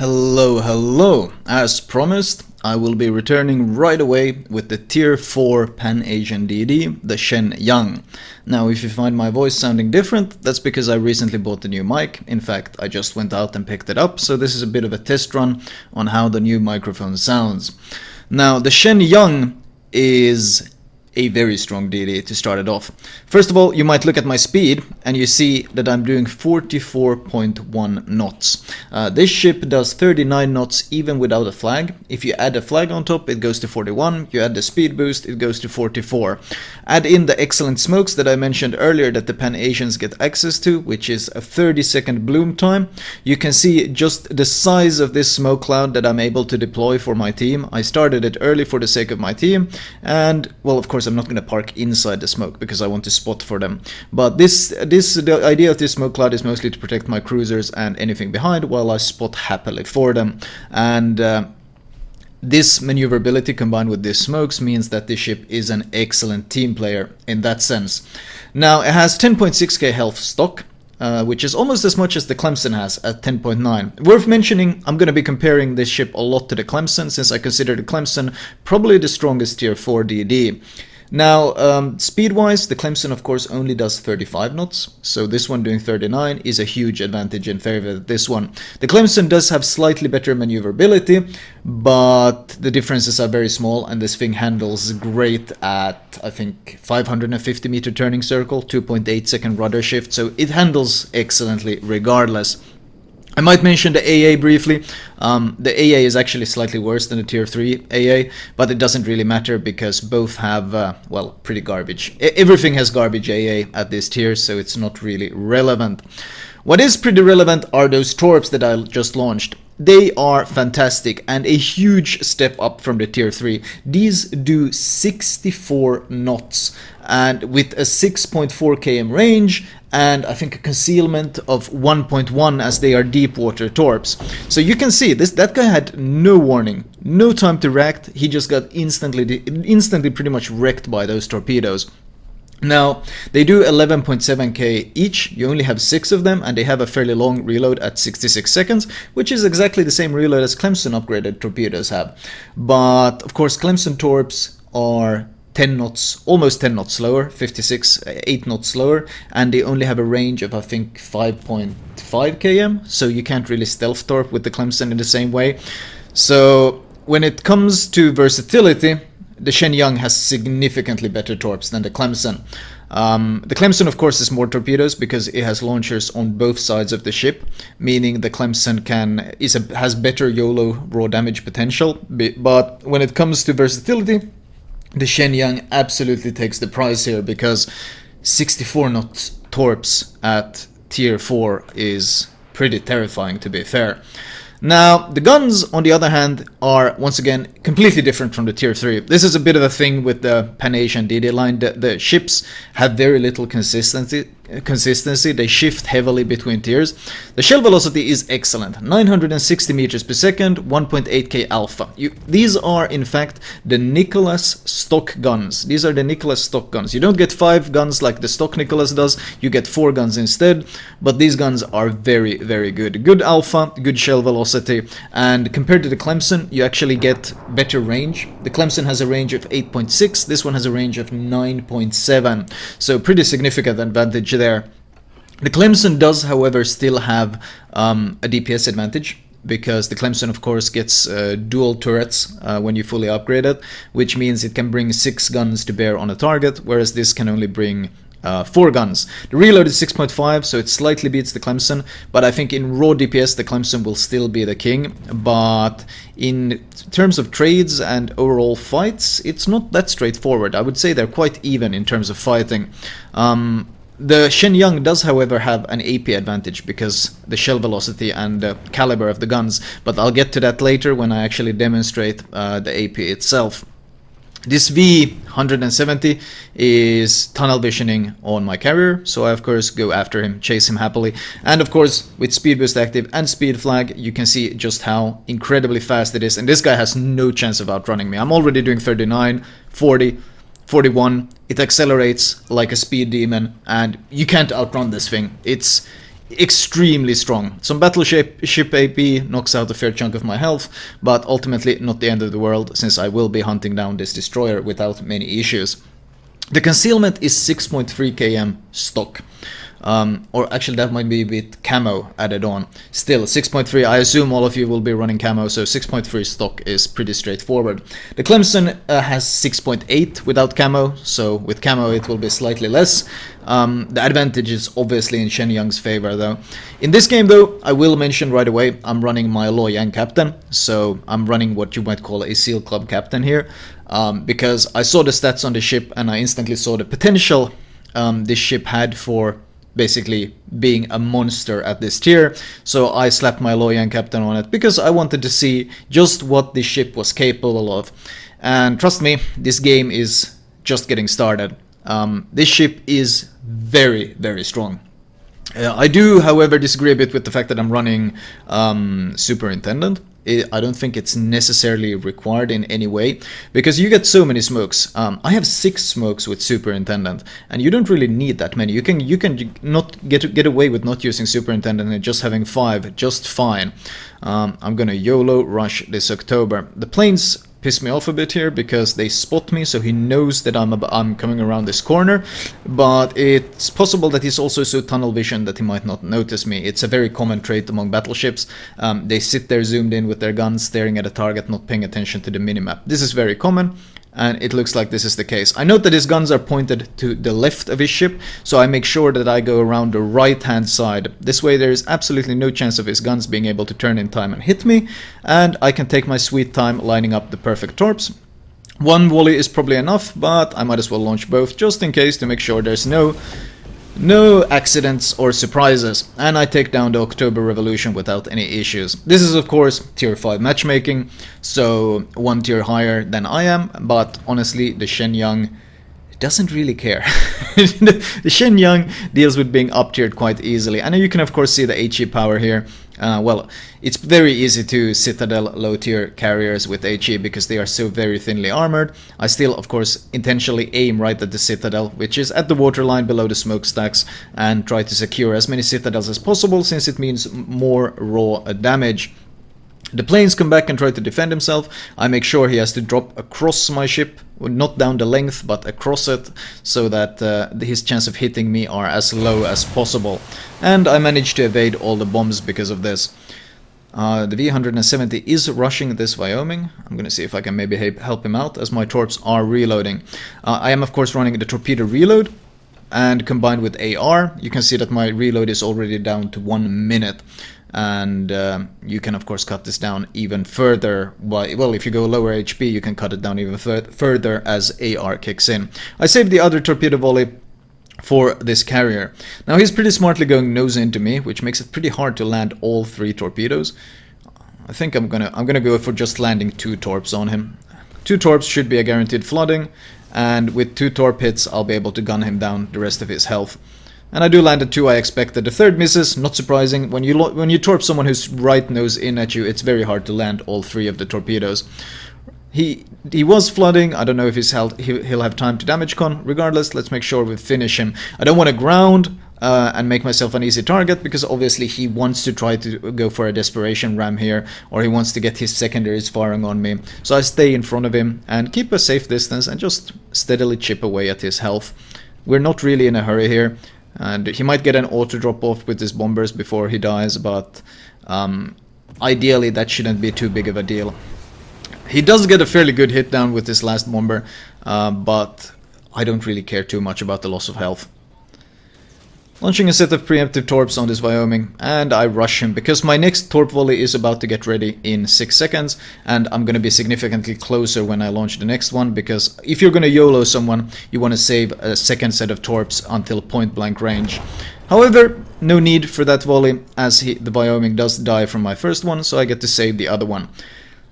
Hello. As promised, I will be returning right away with the Tier 4 Pan-Asian DD, the Shenyang. Now, if you find my voice sounding different, that's because I recently bought a new mic. In fact, I just went out and picked it up, so this is a bit of a test run on how the new microphone sounds. Now, the Shenyang is a very strong DD to start it off. First of all, you might look at my speed and you see that I'm doing 44.1 knots. This ship does 39 knots even without a flag. If you add a flag on top, it goes to 41. You add the speed boost, it goes to 44. Add in the excellent smokes that I mentioned earlier that the Pan-Asians get access to, which is a 30-second bloom time. You can see just the size of this smoke cloud that I'm able to deploy for my team. I started it early for the sake of my team, and well, of course I'm not going to park inside the smoke because I want to spot for them. But the idea of this smoke cloud is mostly to protect my cruisers and anything behind while I spot happily for them. And this maneuverability combined with these smokes means that this ship is an excellent team player in that sense. Now, it has 10.6k health stock, which is almost as much as the Clemson has at 10.9. Worth mentioning, I'm going to be comparing this ship a lot to the Clemson, since I consider the Clemson probably the strongest tier 4 DD. Now, speed-wise, the Clemson of course only does 35 knots, so this one doing 39 is a huge advantage in favor of this one. The Clemson does have slightly better maneuverability, but the differences are very small, and this thing handles great at, I think, 550 meter turning circle, 2.8 second rudder shift, so it handles excellently regardless. I might mention the AA briefly. The AA is actually slightly worse than the Tier 3 AA, but it doesn't really matter because both have, well, pretty garbage. Everything has garbage AA at this tier, so it's not really relevant. What is pretty relevant are those torps that I just launched. They are fantastic and a huge step up from the Tier 3. These do 64 knots and with a 6.4 km range and I think a concealment of 1.1 as they are deep water torps. So you can see that guy had no warning, no time to react. He just got instantly pretty much wrecked by those torpedoes. Now, they do 11.7k each, you only have 6 of them, and they have a fairly long reload at 66 seconds, which is exactly the same reload as Clemson upgraded torpedoes have. But, of course, Clemson torps are 10 knots, almost 10 knots slower, 8 knots slower, and they only have a range of, I think, 5.5 km, so you can't really stealth torp with the Clemson in the same way. So, when it comes to versatility, the Shenyang has significantly better torps than the Clemson. The Clemson, of course, is more torpedoes because it has launchers on both sides of the ship, meaning the Clemson has better Yolo raw damage potential. But when it comes to versatility, the Shenyang absolutely takes the prize here because 64 knot torps at tier 4 is pretty terrifying, to be fair. Now, the guns, on the other hand, are, once again, completely different from the Tier 3. This is a bit of a thing with the Pan-Asian DD line. The ships have very little consistency. They shift heavily between tiers. The shell velocity is excellent, 960 meters per second, 1.8k alpha. These are, in fact, the Nicholas stock guns. These are the Nicholas stock guns. You don't get 5 guns like the stock Nicholas does, you get 4 guns instead, but these guns are very, very good. Good alpha, good shell velocity, and compared to the Clemson, you actually get better range. The Clemson has a range of 8.6, this one has a range of 9.7, so pretty significant advantage there. The Clemson does, however, still have a DPS advantage because the Clemson, of course, gets dual turrets when you fully upgrade it, which means it can bring 6 guns to bear on a target, whereas this can only bring 4 guns. The reload is 6.5, so it slightly beats the Clemson, but I think in raw DPS the Clemson will still be the king. But in terms of trades and overall fights, it's not that straightforward. I would say they're quite even in terms of fighting. The Shenyang does, however, have an AP advantage because the shell velocity and the caliber of the guns, but I'll get to that later when I actually demonstrate the AP itself. This V170 is tunnel visioning on my carrier, so I of course go after him, chase him happily, and of course with speed boost active and speed flag you can see just how incredibly fast it is, and this guy has no chance of outrunning me. I'm already doing 39, 40, 41, it accelerates like a speed demon, and you can't outrun this thing. It's extremely strong. Some battleship AP knocks out a fair chunk of my health, but ultimately not the end of the world, since I will be hunting down this destroyer without many issues. The concealment is 6.3 km stock. Or actually that might be a bit camo added on. Still, 6.3, I assume all of you will be running camo, so 6.3 stock is pretty straightforward. The Clemson has 6.8 without camo, so with camo it will be slightly less. The advantage is obviously in Shenyang's favor though. In this game though, I will mention right away, I'm running my Luoyang captain, so I'm running what you might call a SEAL Club captain here, because I saw the stats on the ship and I instantly saw the potential this ship had for basically being a monster at this tier, so I slapped my Luoyang captain on it because I wanted to see just what this ship was capable of. And trust me, this game is just getting started. This ship is very, very strong. I do, however, disagree a bit with the fact that I'm running Superintendent. I don't think it's necessarily required in any way, because you get so many smokes. I have 6 smokes with Superintendent, and you don't really need that many. You can not get away with not using Superintendent and just having 5 just fine. I'm gonna YOLO rush this October. The planes piss me off a bit here because they spot me, so he knows that I'm coming around this corner, but it's possible that he's also so tunnel vision that he might not notice me. It's a very common trait among battleships. They sit there zoomed in with their guns, staring at a target, not paying attention to the minimap. This is very common, and it looks like this is the case. I note that his guns are pointed to the left of his ship, so I make sure that I go around the right hand side. This way there is absolutely no chance of his guns being able to turn in time and hit me, and I can take my sweet time lining up the perfect torps. One volley is probably enough, but I might as well launch both just in case to make sure there's no accidents or surprises, and I take down the October Revolution without any issues. This is of course tier 5 matchmaking, so 1 tier higher than I am, but honestly the Shenyang doesn't really care. The Shenyang deals with being up tiered quite easily, and you can of course see the HE power here. Well, it's very easy to Citadel low tier carriers with HE because they are so very thinly armored. I still of course intentionally aim right at the Citadel, which is at the waterline below the smokestacks, and try to secure as many Citadels as possible since it means more raw damage. The planes come back and try to defend himself. I make sure he has to drop across my ship, not down the length but across it, so that his chance of hitting me are as low as possible. And I managed to evade all the bombs because of this. The V-170 is rushing this Wyoming. I'm gonna see if I can maybe help him out as my torps are reloading. I am of course running the Torpedo reload, and combined with AR, you can see that my reload is already down to 1 minute. And you can of course cut this down even further. Well, if you go lower HP, you can cut it down even further as AR kicks in. I saved the other torpedo volley for this carrier. Now he's pretty smartly going nose into me, which makes it pretty hard to land all 3 torpedoes. I think I'm gonna go for just landing 2 torps on him. 2 torps should be a guaranteed flooding, and with 2 torp hits I'll be able to gun him down the rest of his health. And I do land at 2 I expected. The 3rd misses, not surprising. When you torp someone who's right nose in at you, it's very hard to land all 3 of the torpedoes. He was flooding. I don't know if he'll have time to damage con. Regardless, let's make sure we finish him. I don't want to ground and make myself an easy target, because obviously he wants to try to go for a desperation ram here, or he wants to get his secondaries firing on me. So I stay in front of him and keep a safe distance and just steadily chip away at his health. We're not really in a hurry here. And he might get an auto drop off with his bombers before he dies, but ideally that shouldn't be too big of a deal. He does get a fairly good hit down with this last bomber, but I don't really care too much about the loss of health. Launching a set of preemptive torps on this Wyoming, and I rush him because my next torp volley is about to get ready in 6 seconds, and I'm going to be significantly closer when I launch the next one, because if you're going to YOLO someone, you want to save a second set of torps until point blank range. However, no need for that volley, as the Wyoming does die from my first one, so I get to save the other one.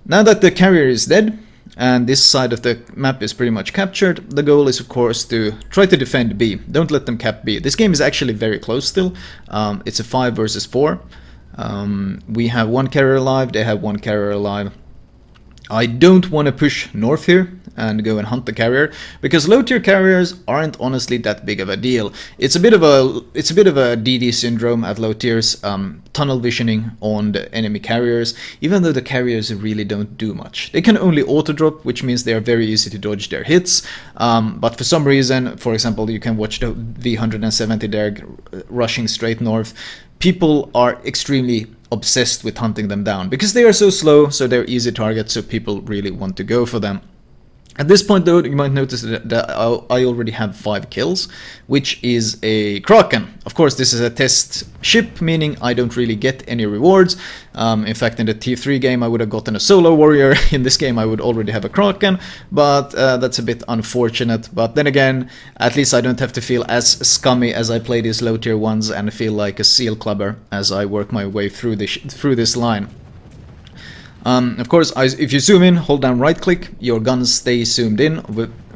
Now that the carrier is dead, and this side of the map is pretty much captured, the goal is of course to try to defend B. Don't let them cap B. This game is actually very close still. It's a 5 versus 4. We have 1 carrier alive, they have 1 carrier alive. I don't want to push north here and go and hunt the carrier, because low tier carriers aren't honestly that big of a deal. It's a bit of a DD syndrome at low tiers, tunnel visioning on the enemy carriers, even though the carriers really don't do much. They can only auto drop, which means they are very easy to dodge their hits, but for some reason, for example, you can watch the V170 there rushing straight north. People are extremely obsessed with hunting them down because they are so slow, so they're easy targets, so people really want to go for them. At this point though, you might notice that I already have 5 kills, which is a Kraken. Of course, this is a test ship, meaning I don't really get any rewards. In fact, in the T3 game I would have gotten a solo warrior. In this game I would already have a Kraken, but that's a bit unfortunate. But then again, at least I don't have to feel as scummy as I play these low tier ones and feel like a seal clubber as I work my way through this line. Of course, if you zoom in, hold down right click, your guns stay zoomed in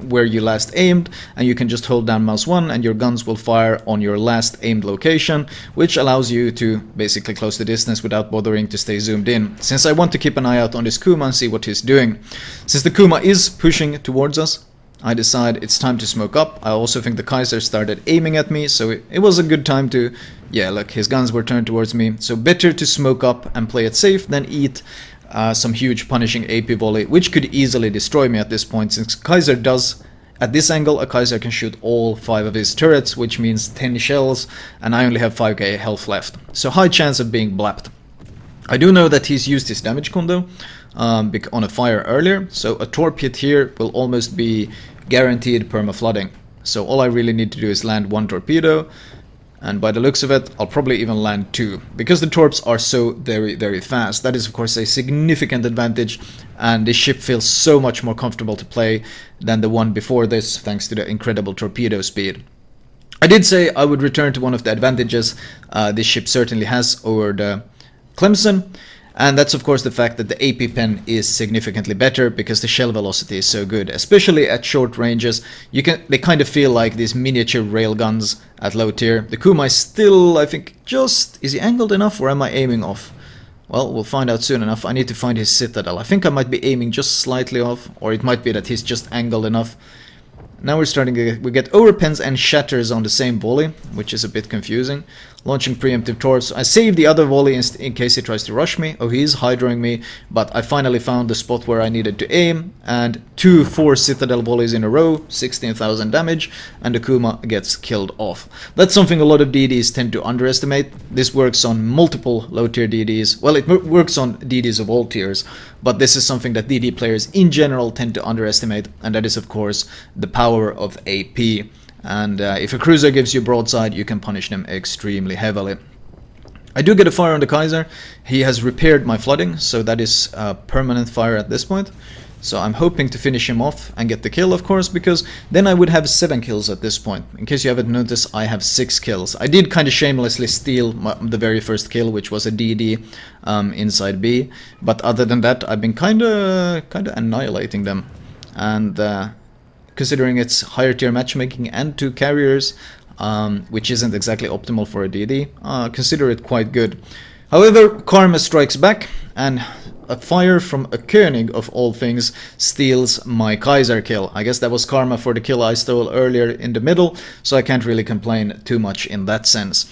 where you last aimed, and you can just hold down mouse 1 and your guns will fire on your last aimed location, which allows you to basically close the distance without bothering to stay zoomed in. Since I want to keep an eye out on this Kuma and see what he's doing. Since the Kuma is pushing towards us, I decide it's time to smoke up. I also think the Kaiser started aiming at me, so it was a good time to, yeah, look, his guns were turned towards me. So better to smoke up and play it safe than eat some huge punishing AP volley, which could easily destroy me at this point, since Kaiser does, at this angle, a Kaiser can shoot all 5 of his turrets, which means 10 shells, and I only have 5k health left. So high chance of being blapped. I do know that he's used his damage condo on a fire earlier, so a torp hit here will almost be guaranteed perma-flooding. So all I really need to do is land 1 torpedo, and by the looks of it, I'll probably even land 2, because the torps are so very, very fast. That is of course a significant advantage, and this ship feels so much more comfortable to play than the one before this, thanks to the incredible torpedo speed. I did say I would return to one of the advantages this ship certainly has over the Clemson, and that's of course the fact that the AP pen is significantly better because the shell velocity is so good, especially at short ranges. They kind of feel like these miniature railguns at low tier. The Kuma is still, I think, is he angled enough, or am I aiming off? Well, we'll find out soon enough. I need to find his citadel. I think I might be aiming just slightly off, or it might be that he's just angled enough. Now we're starting to we get overpens and shatters on the same volley, which is a bit confusing. Launching preemptive torps. I saved the other volley in case he tries to rush me. Oh, he is hydroing me, but I finally found the spot where I needed to aim, and 2 4 citadel volleys in a row, 16,000 damage, and the Kuma gets killed off. That's something a lot of DDs tend to underestimate. This works on multiple low tier DDs. Well, it works on DDs of all tiers, but this is something that DD players in general tend to underestimate, and that is of course the power of AP. And if a cruiser gives you broadside, you can punish them extremely heavily. I do get a fire on the Kaiser. He has repaired my flooding, so that is a permanent fire at this point. So I'm hoping to finish him off and get the kill, of course, because then I would have 7 kills at this point. In case you haven't noticed, I have 6 kills. I did kind of shamelessly steal the very first kill, which was a DD inside B. But other than that, I've been kind of annihilating them. And considering it's higher tier matchmaking and 2 carriers, which isn't exactly optimal for a DD, consider it quite good. However, karma strikes back, and a fire from a König of all things steals my Kaiser kill. I guess that was karma for the kill I stole earlier in the middle, so I can't really complain too much in that sense.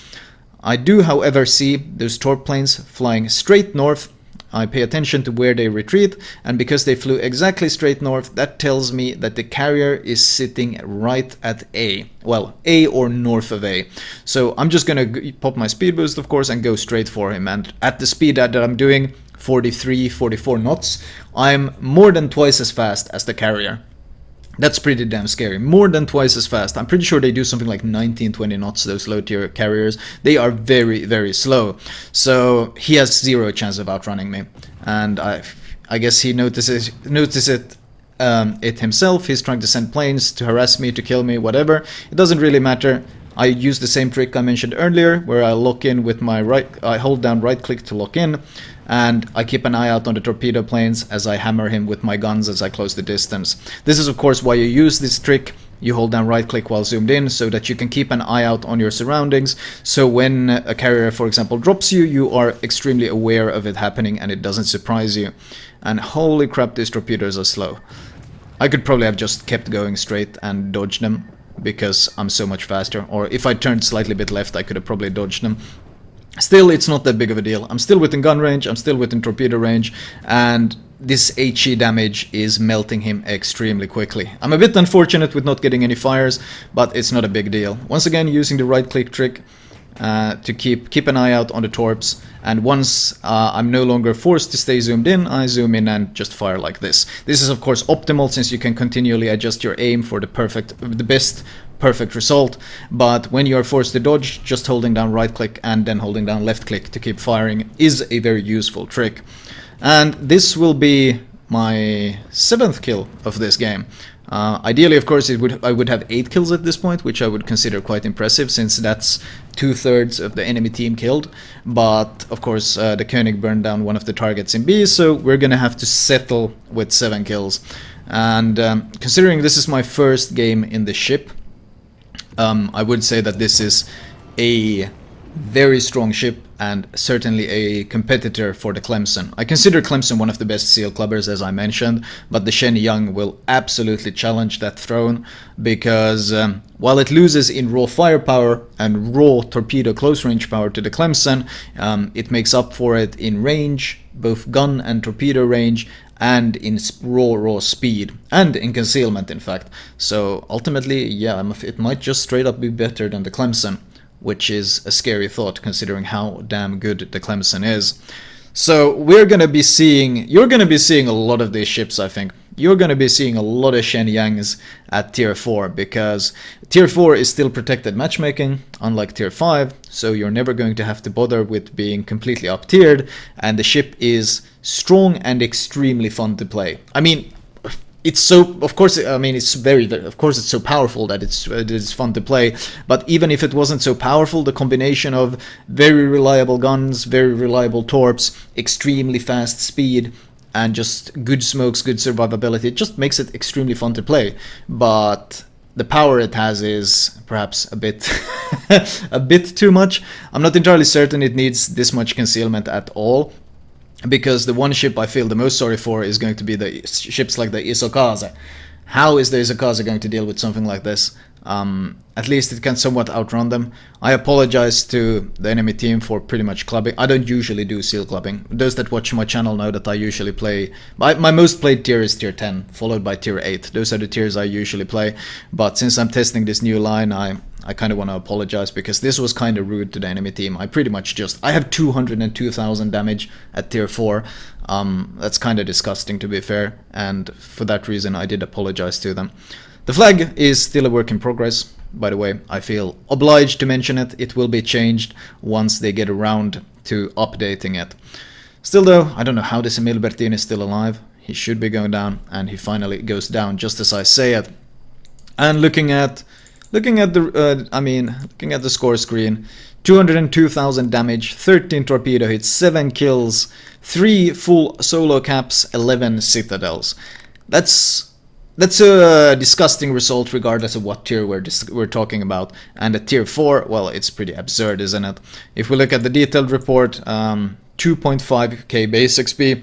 I do, however, see those torp planes flying straight north. I pay attention to where they retreat, and because they flew exactly straight north, that tells me that the carrier is sitting right at A. Well, A or north of A. So I'm just gonna pop my speed boost, of course, and go straight for him. And at the speed that I'm doing, 43, 44 knots, I'm more than twice as fast as the carrier. That's pretty damn scary. More than twice as fast. I'm pretty sure they do something like 19, 20 knots, those low tier carriers. They are very, very slow. So he has 0 chance of outrunning me. And I guess he notices it himself. He's trying to send planes to harass me, to kill me, whatever. It doesn't really matter. I use the same trick I mentioned earlier, where I lock in with my I hold down right click to lock in, and I keep an eye out on the torpedo planes as I hammer him with my guns as I close the distance. This is of course why you use this trick you hold down right click while zoomed in so that you can keep an eye out on your surroundings. So when a carrier, for example, drops you, you are extremely aware of it happening and it doesn't surprise you. And holy crap, these torpedoes are slow. I could probably have just kept going straight and dodged them because I'm so much faster. Or if I turned slightly bit left, I could have probably dodged them. Still, it's not that big of a deal. I'm still within gun range, I'm still within torpedo range, and this HE damage is melting him extremely quickly. I'm a bit unfortunate with not getting any fires, but it's not a big deal. Once again, using the right click trick to keep an eye out on the torps, and once I'm no longer forced to stay zoomed in, I zoom in and just fire like this. This is of course optimal since you can continually adjust your aim for the best perfect result, but when you are forced to dodge, just holding down right click and then holding down left click to keep firing is a very useful trick. And this will be my 7th kill of this game. Ideally, of course, I would have 8 kills at this point, which I would consider quite impressive, since that's 2/3 of the enemy team killed. But, of course, the Koenig burned down one of the targets in B, so we're gonna have to settle with 7 kills. And considering this is my first game in the ship, I would say that this is a very strong ship and certainly a competitor for the Clemson. I consider Clemson one of the best SEAL clubbers, as I mentioned, but the Shenyang will absolutely challenge that throne because while it loses in raw firepower and raw torpedo close range power to the Clemson, it makes up for it in range, both gun and torpedo range, and in raw speed, and in concealment, in fact. So ultimately, yeah, it might just straight up be better than the Clemson, which is a scary thought considering how damn good the Clemson is. So you're gonna be seeing a lot of these ships, I think. You're gonna be seeing a lot of Shenyangs at tier 4, because tier 4 is still protected matchmaking, unlike tier 5, so you're never going to have to bother with being completely up tiered, and the ship is strong and extremely fun to play. I mean, it's so, of course, I mean, it's of course it's so powerful that it's fun to play, but even if it wasn't so powerful, the combination of very reliable guns, very reliable torps, extremely fast speed, and just good smokes, good survivability, it just makes it extremely fun to play. But the power it has is perhaps a bit a bit too much. I'm not entirely certain it needs this much concealment at all, because the one ship I feel the most sorry for is going to be the ships like the Isokaze. How is the Isokaze going to deal with something like this? At least it can somewhat outrun them. I apologize to the enemy team for pretty much clubbing. I don't usually do seal clubbing. Those that watch my channel know that I usually play... My most played tier is tier 10, followed by tier 8. Those are the tiers I usually play. But since I'm testing this new line, I kind of want to apologize, because this was kind of rude to the enemy team. I pretty much I have 202,000 damage at tier 4. That's kind of disgusting, to be fair, and for that reason I did apologize to them. The flag is still a work in progress, by the way. I feel obliged to mention it. It will be changed once they get around to updating it. Still though, I don't know how this Emil Bertin is still alive. He should be going down, and he finally goes down just as I say it. And looking at the score screen, 202,000 damage, 13 torpedo hits, 7 kills, 3 full solo caps, 11 citadels. That's a disgusting result regardless of what tier we're talking about. And at tier 4, well, it's pretty absurd, isn't it? If we look at the detailed report, 2.5k base XP.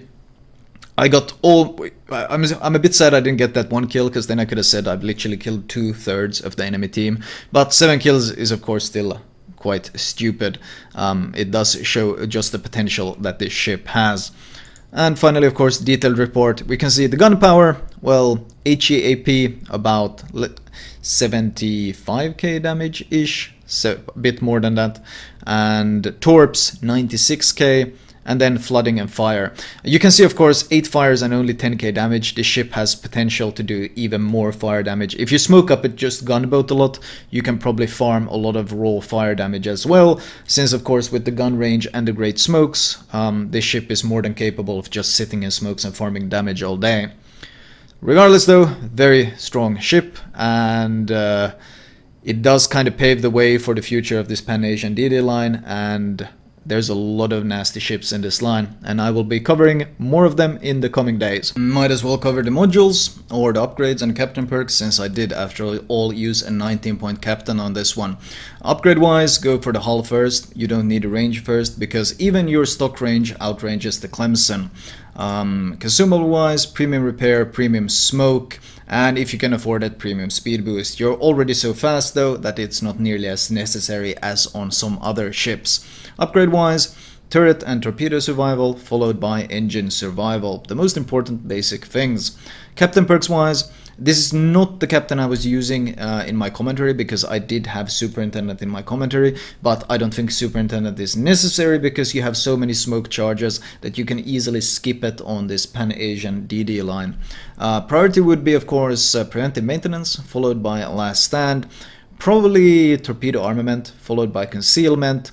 I got all... I'm a bit sad I didn't get that one kill, because then I could have said I've literally killed 2/3 of the enemy team. But 7 kills is of course still quite stupid. It does show just the potential that this ship has. And finally, of course, detailed report. We can see the gun power, well, HEAP about 75k damage-ish, so a bit more than that. And torps, 96k. And then flooding and fire. You can see, of course, 8 fires and only 10k damage. This ship has potential to do even more fire damage. If you smoke up it just gunboat a lot, you can probably farm a lot of raw fire damage as well, since of course with the gun range and the great smokes, this ship is more than capable of just sitting in smokes and farming damage all day. Regardless though, very strong ship, and it does kind of pave the way for the future of this Pan-Asian DD line, and There's a lot of nasty ships in this line, and I will be covering more of them in the coming days. Might as well cover the modules, or the upgrades and captain perks, since I did after all use a 19-point captain on this one. Upgrade wise, go for the hull first. You don't need a range first, because even your stock range outranges the Clemson. Consumable wise, premium repair, premium smoke, and if you can afford it, premium speed boost. You're already so fast though that it's not nearly as necessary as on some other ships. Upgrade wise, turret and torpedo survival, followed by engine survival. The most important basic things. Captain perks wise, this is not the captain I was using in my commentary, because I did have Superintendent in my commentary, but I don't think Superintendent is necessary because you have so many smoke charges that you can easily skip it on this Pan-Asian DD line. Priority would be, of course, preventive maintenance, followed by last stand, probably torpedo armament, followed by concealment,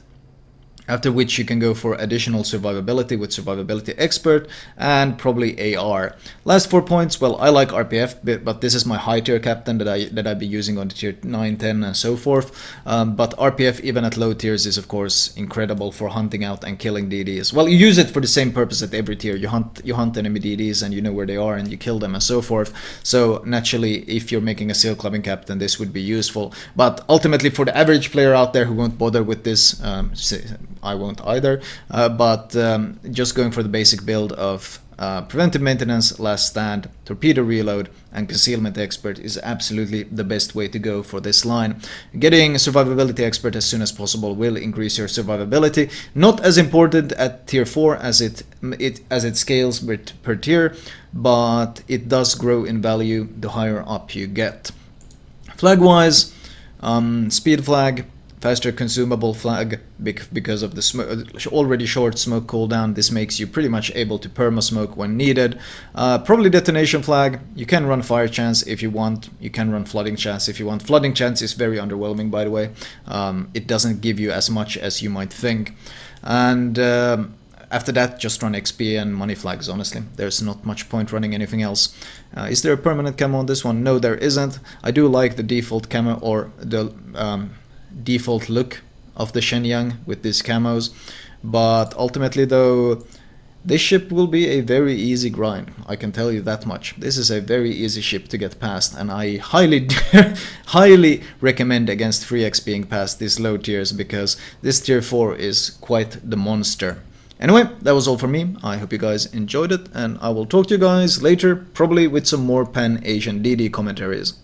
after which you can go for additional survivability with survivability expert, and probably AR. Last 4 points, well, I like RPF, but this is my high tier captain that I'd be using on the tier 9, 10 and so forth. But RPF even at low tiers is of course incredible for hunting out and killing DDs. Well, you use it for the same purpose at every tier. You hunt enemy DDs and you know where they are and you kill them and so forth. So naturally, if you're making a SEAL clubbing captain, this would be useful. But ultimately, for the average player out there who won't bother with this, I won't either, but just going for the basic build of preventive maintenance, last stand, torpedo reload, and concealment expert is absolutely the best way to go for this line. Getting survivability expert as soon as possible will increase your survivability. Not as important at tier 4 as it scales per tier, but it does grow in value the higher up you get. Flag wise, speed flag, faster consumable flag because of the already short smoke cooldown. This makes you pretty much able to perma smoke when needed. Probably detonation flag. You can run fire chance if you want. You can run flooding chance if you want. Flooding chance is very underwhelming, by the way. It doesn't give you as much as you might think. And after that, just run XP and money flags, honestly. There's not much point running anything else. Is there a permanent camo on this one? No, there isn't. I do like the default camo, or the default look of the Shenyang with these camos, but ultimately though, this ship will be a very easy grind, I can tell you that much. This is a very easy ship to get past, and I highly recommend against free X being past these low tiers, because this tier 4 is quite the monster. Anyway, that was all for me. I hope you guys enjoyed it, and I will talk to you guys later, probably with some more Pan-Asian DD commentaries.